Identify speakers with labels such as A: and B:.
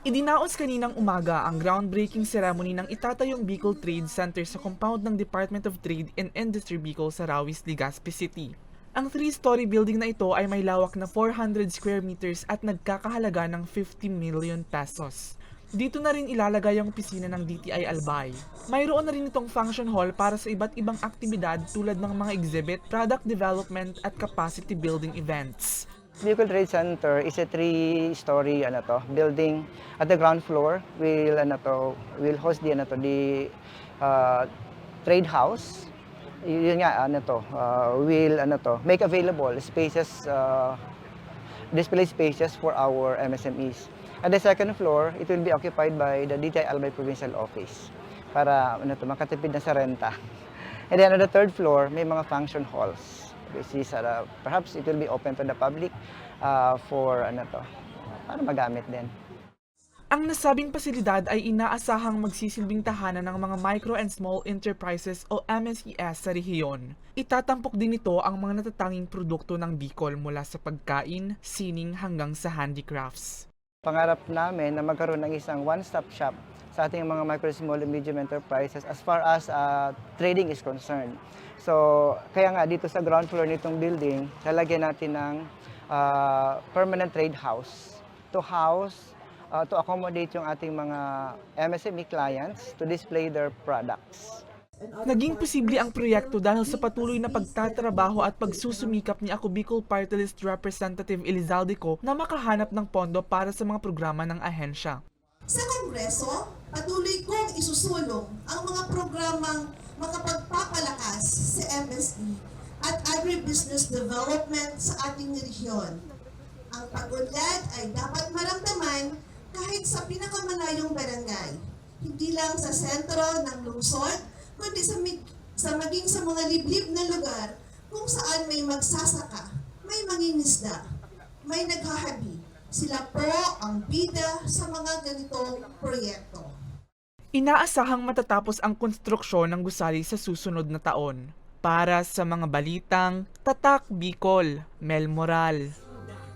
A: Idinaos kaninang umaga ang groundbreaking ceremony ng itatayong Bicol Trade Center sa compound ng Department of Trade and Industry Bicol sa Rawis, Legazpi City. Ang 3-story building na ito ay may lawak na 400 square meters at nagkakahalaga ng 50 million pesos. Dito na rin ilalagay ang opisina ng DTI Albay. Mayroon na rin itong function hall para sa iba't ibang aktibidad tulad ng mga exhibit, product development at capacity building events.
B: Bicol Trade Center is a 3-story building. At the ground floor will host the trade house. Yun nga will make available spaces, display spaces for our MSMEs. At the second floor, it will be occupied by the DTI Albay Provincial Office para makatipid na sa renta. And then on the third floor, may mga function halls. Which is, perhaps it will be open to the public para magamit din.
A: Ang nasabing pasilidad ay inaasahang magsisilbing tahanan ng mga micro and small enterprises o MSES sa rehiyon. Itatampok din ito ang mga natatanging produkto ng Bicol mula sa pagkain, sining hanggang sa handicrafts.
B: Pangarap namin na magkaroon ng isang one-stop shop sa ating mga micro, small, and medium enterprises as far as trading is concerned. So, kaya nga dito sa ground floor nitong building, lalagyan natin ng permanent trade house to accommodate yung ating mga MSME clients to display their products.
A: Naging posible ang proyekto dahil sa patuloy na pagtatrabaho at pagsusumikap ni Ako Bicol Party List Representative Elizalde Co na makahanap ng pondo para sa mga programa ng ahensya.
C: Sa Kongreso, patuloy kong isusulong ang mga programang makapagpapalakas sa MSE at agribusiness development sa ating rehiyon. Ang pag-unlad ay dapat maramdaman kahit sa pinakamalayong barangay, hindi lang sa sentro ng lungsod, kundi sa maging sa mga liblib na lugar kung saan may magsasaka, may mangingisda, may naghahabi. Sila po ang bida sa mga ganitong proyekto.
A: Inaasahang matatapos ang konstruksyon ng gusali sa susunod na taon. Para sa mga balitang Tatak Bicol, Mel Moral.